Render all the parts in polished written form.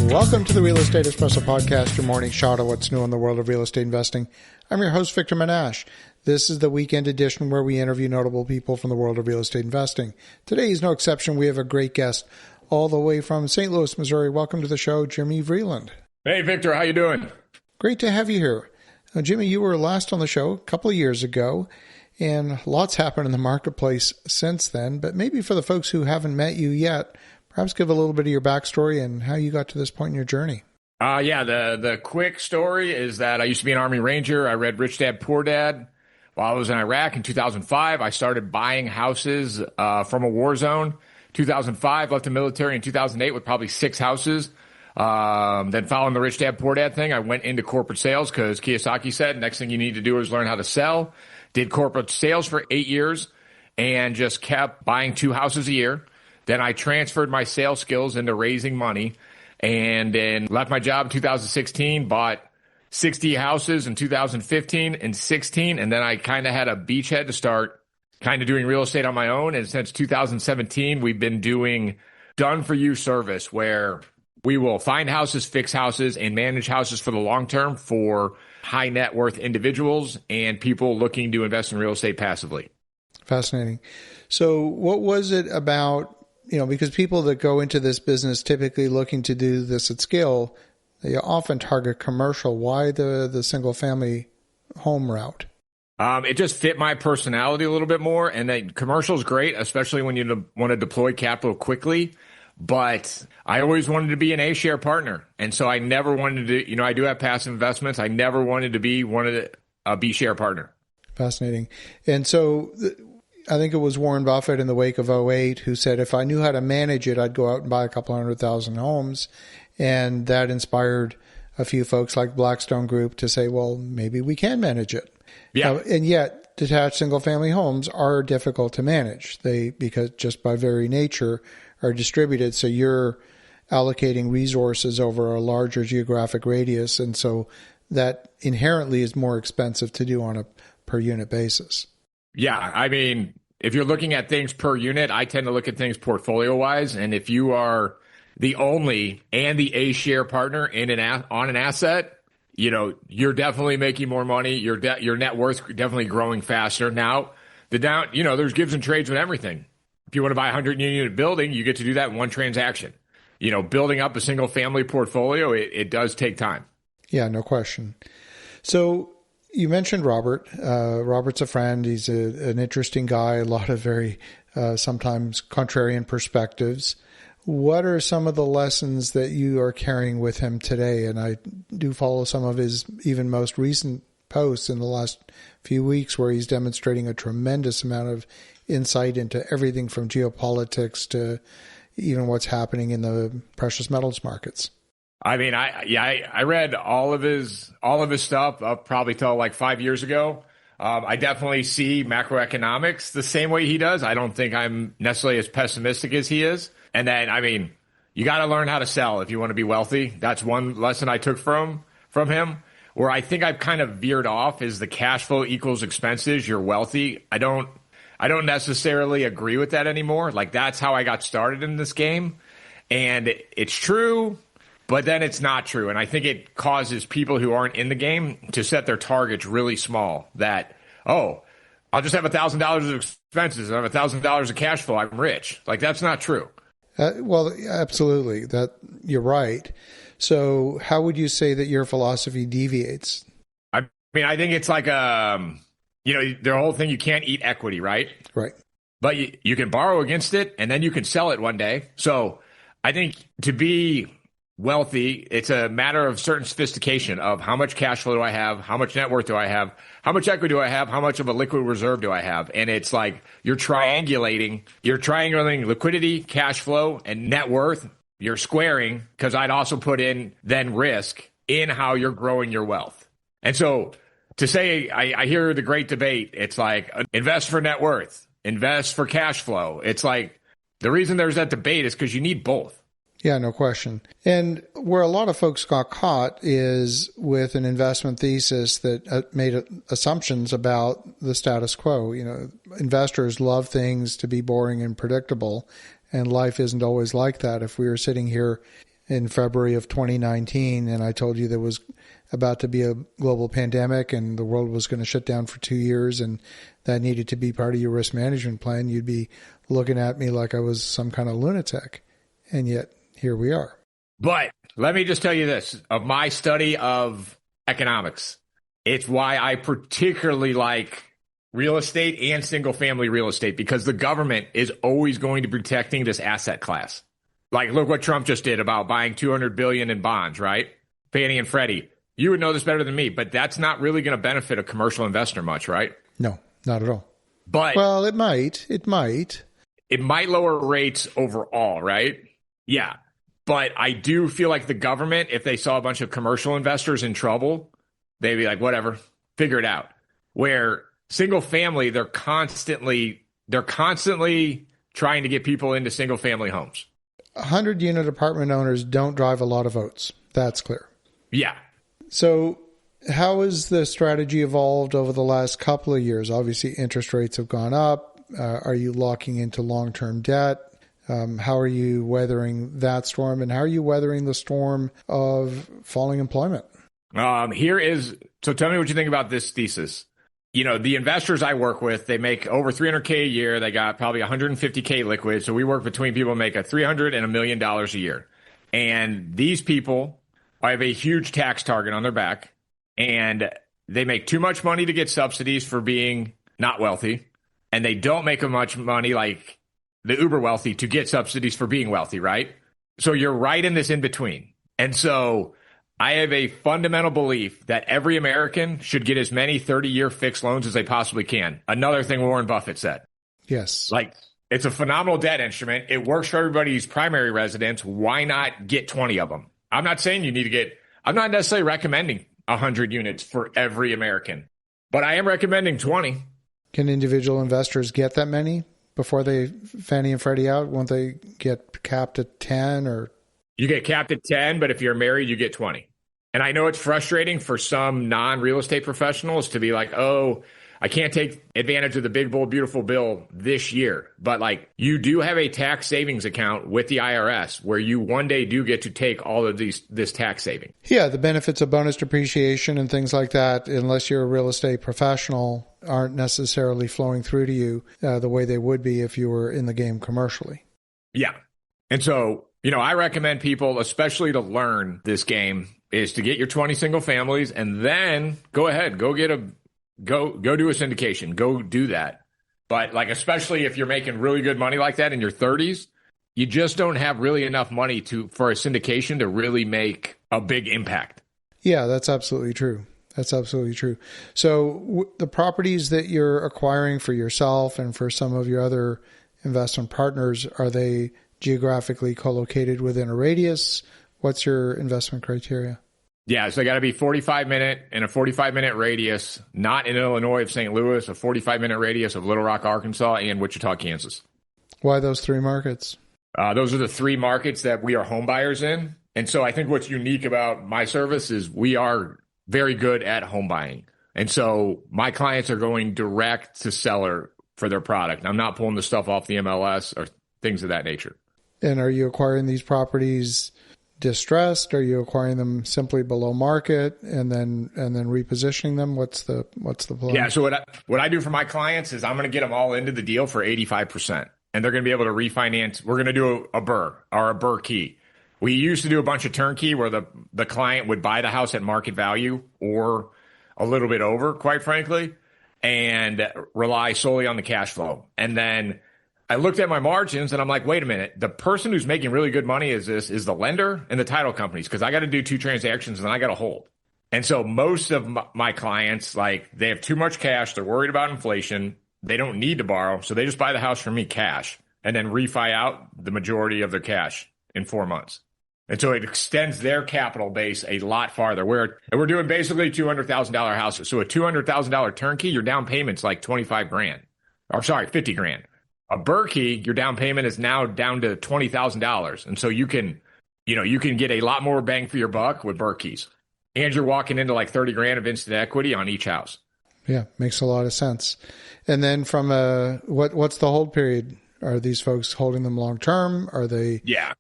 Welcome to the Real Estate Espresso Podcast, your morning shot of what's new in the world of real estate investing. I'm your host, Victor Menashe. This is the weekend edition where we interview notable people from the world of real estate investing. Today is no exception. We have a great guest all the way from St. Louis, Missouri. Welcome to the show, Jimmy Vreeland. Hey, Victor. How you doing? Great to have you here. Jimmy, you were last on the show a couple of years ago, and lots happened in the marketplace since then. But maybe for the folks who haven't met you yet, perhaps give a little bit of your backstory and how you got to this point in your journey. The quick story is that I used to be an Army Ranger. I read Rich Dad, Poor Dad while I was in Iraq in 2005. I started buying houses from a war zone. 2005, left the military in 2008 with probably 6 houses. Then following the Rich Dad, Poor Dad thing, I went into corporate sales because Kiyosaki said next thing you need to do is learn how to sell. Did corporate sales for 8 years and just kept buying 2 houses a year. Then I transferred my sales skills into raising money and then left my job in 2016, bought 60 houses in 2015 and 16. And then I kind of had a beachhead to start kind of doing real estate on my own. And since 2017, we've been doing done for you service where we will find houses, fix houses, and manage houses for the long term for high net worth individuals and people looking to invest in real estate passively. Fascinating. So what was it about, because people that go into this business typically looking to do this at scale, they often target commercial. Why the single family home route? It just fit my personality a little bit more. And then commercial is great, especially when you want to deploy capital quickly. But I always wanted to be an A-share partner. And so I never wanted to, I do have passive investments. I never wanted to be a B-share partner. Fascinating. And so I think it was Warren Buffett in the wake of '08 who said, if I knew how to manage it, I'd go out and buy a couple 100,000 homes. And that inspired a few folks like Blackstone Group to say, well, maybe we can manage it. Yeah. And yet detached single family homes are difficult to manage. Because just by very nature are distributed. So you're allocating resources over a larger geographic radius. And so that inherently is more expensive to do on a per unit basis. Yeah. I mean, if you're looking at things per unit, I tend to look at things portfolio wise. And if you are the only and the A-share partner on an asset, you're definitely making more money. Your net worth definitely growing faster. Now, there's gives and trades with everything. If you want to buy a 100-unit building, you get to do that in one transaction. Building up a single-family portfolio, it does take time. Yeah, no question. So you mentioned Robert. Robert's a friend. He's an interesting guy, a lot of very sometimes contrarian perspectives. What are some of the lessons that you are carrying with him today? And I do follow some of his even most recent posts in the last few weeks where he's demonstrating a tremendous amount of insight into everything from geopolitics to even what's happening in the precious metals markets. I mean, I read all of his stuff up probably till like 5 years ago. I definitely see macroeconomics the same way he does. I don't think I'm necessarily as pessimistic as he is. And then, I mean, you got to learn how to sell if you want to be wealthy. That's one lesson I took from him. Where I think I've kind of veered off is the cash flow equals expenses. You're wealthy. I don't necessarily agree with that anymore. Like that's how I got started in this game. And it's true, but then it's not true. And I think it causes people who aren't in the game to set their targets really small that, I'll just have $1,000 of expenses and I have $1,000 of cash flow. I'm rich. Like that's not true. Well, absolutely. That you're right. So how would you say that your philosophy deviates? I mean, I think it's like, the whole thing, you can't eat equity, right? Right. But you can borrow against it and then you can sell it one day. So I think to be wealthy, it's a matter of certain sophistication of how much cash flow do I have? How much net worth do I have? How much equity do I have? How much of a liquid reserve do I have? And it's like you're triangulating liquidity, cash flow, and net worth. You're squaring because I'd also put in then risk in how you're growing your wealth. And so to say, I hear the great debate. It's like invest for net worth, invest for cash flow. It's like the reason there's that debate is because you need both. Yeah, no question. And where a lot of folks got caught is with an investment thesis that made assumptions about the status quo. Investors love things to be boring and predictable, and life isn't always like that. If we were sitting here in February of 2019, and I told you there was about to be a global pandemic and the world was going to shut down for 2 years, and that needed to be part of your risk management plan, you'd be looking at me like I was some kind of lunatic. And yet, here we are. But let me just tell you this, of my study of economics, it's why I particularly like real estate and single family real estate, because the government is always going to be protecting this asset class. Like, look what Trump just did about buying $200 billion in bonds, right? Fannie and Freddie. You would know this better than me, but that's not really going to benefit a commercial investor much, right? No, not at all. But well, it might. It might lower rates overall, right? Yeah. But I do feel like the government, if they saw a bunch of commercial investors in trouble, they'd be like, whatever, figure it out. Where single family, they're constantly trying to get people into single family homes. 100-unit apartment owners don't drive a lot of votes. That's clear. Yeah. So how has the strategy evolved over the last couple of years? Obviously, interest rates have gone up. Are you locking into long-term debt? How are you weathering that storm? And how are you weathering the storm of falling employment? So tell me what you think about this thesis. You know, the investors I work with, they make over $300K a year. They got probably $150K liquid. So we work between people who make $300 and $1 million a year. And these people have a huge tax target on their back, and they make too much money to get subsidies for being not wealthy. And they don't make as much money like the uber wealthy to get subsidies for being wealthy, right? So you're right in this in between. And so I have a fundamental belief that every American should get as many 30-year fixed loans as they possibly can. Another thing Warren Buffett said. Yes. Like, it's a phenomenal debt instrument. It works for everybody's primary residence. Why not get 20 of them? I'm not saying you need to get, I'm not necessarily recommending 100 units for every American, but I am recommending 20. Can individual investors get that many before they Fannie and Freddie out? Won't they get capped at 10 or? You get capped at 10, but if you're married, you get 20. And I know it's frustrating for some non-real estate professionals to be like, oh, I can't take advantage of the big, bold, beautiful bill this year. But like, you do have a tax savings account with the IRS where you one day do get to take all of this tax saving. Yeah, the benefits of bonus depreciation and things like that, unless you're a real estate professional, aren't necessarily flowing through to you the way they would be if you were in the game commercially. Yeah. And so, you know, I recommend people, especially to learn this game, is to get your 20 single families and then go ahead, go do a syndication, go do that. But like, especially if you're making really good money like that in your 30s, you just don't have really enough money for a syndication to really make a big impact. Yeah, that's absolutely true. That's absolutely true. So the properties that you're acquiring for yourself and for some of your other investment partners, are they geographically co-located within a radius? What's your investment criteria? Yeah, so they got to be 45-minute radius, not in Illinois of St. Louis, a 45-minute radius of Little Rock, Arkansas, and Wichita, Kansas. Why those three markets? Those are the three markets that we are home buyers in. And so I think what's unique about my service is we are very good at home buying. And so my clients are going direct to seller for their product. I'm not pulling the stuff off the MLS or things of that nature. And are you acquiring these properties distressed? Are you acquiring them simply below market and then repositioning them? What's the plan? Yeah. So what I do for my clients is I'm going to get them all into the deal for 85%, and they're going to be able to refinance. We're going to do a BRRRR or a BRRRR key. We used to do a bunch of turnkey where the client would buy the house at market value or a little bit over, quite frankly, and rely solely on the cash flow. And then I looked at my margins and I'm like, wait a minute, the person who's making really good money is the lender and the title companies, because I got to do 2 transactions and I got to hold. And so most of my clients, like, they have too much cash. They're worried about inflation. They don't need to borrow. So they just buy the house from me cash and then refi out the majority of their cash in 4 months. And so it extends their capital base a lot farther. We're doing basically $200,000 houses. So a $200,000 turnkey, your down payment's like $50,000. A BRRRR key, your down payment is now down to $20,000. And so you can get a lot more bang for your buck with BRRRR keys. And you're walking into like $30,000 of instant equity on each house. Yeah, makes a lot of sense. And then from what's the hold period? Are these folks holding them long term? Are they? Yeah,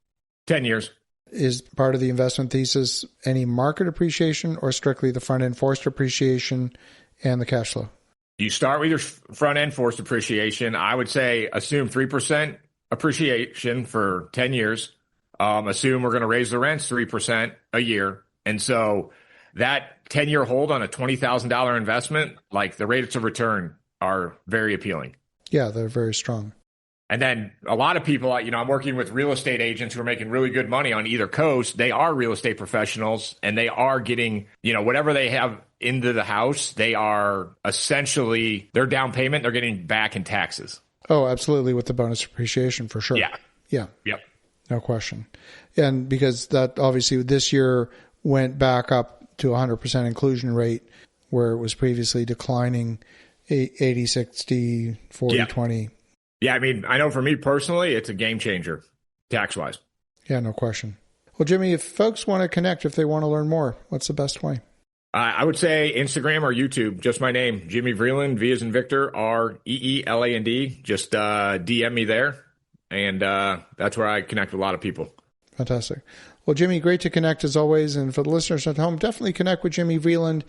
10 years. Is part of the investment thesis any market appreciation or strictly the front end forced appreciation and the cash flow? You start with your front end forced appreciation. I would say assume 3% appreciation for 10 years. Assume we're going to raise the rents 3% a year. And so that 10-year hold on a $20,000 investment, like the rates of return are very appealing. Yeah, they're very strong. And then a lot of people, I'm working with real estate agents who are making really good money on either coast. They are real estate professionals and they are getting, whatever they have into the house, they are essentially their down payment, they're getting back in taxes. Oh, absolutely. With the bonus appreciation for sure. Yeah. Yeah. Yep. No question. And because that obviously this year went back up to 100% inclusion rate where it was previously declining 80, 60, 40, 20. Yeah, I know for me personally, it's a game changer, tax-wise. Yeah, no question. Well, Jimmy, if folks want to connect, if they want to learn more, what's the best way? I would say Instagram or YouTube, just my name, Jimmy Vreeland, V as in Victor, Reeland. Just DM me there, and that's where I connect with a lot of people. Fantastic. Well, Jimmy, great to connect as always. And for the listeners at home, definitely connect with Jimmy Vreeland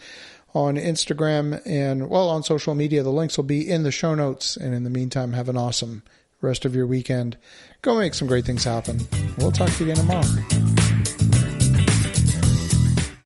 on Instagram and, on social media. The links will be in the show notes. And in the meantime, have an awesome rest of your weekend. Go make some great things happen. We'll talk to you again tomorrow.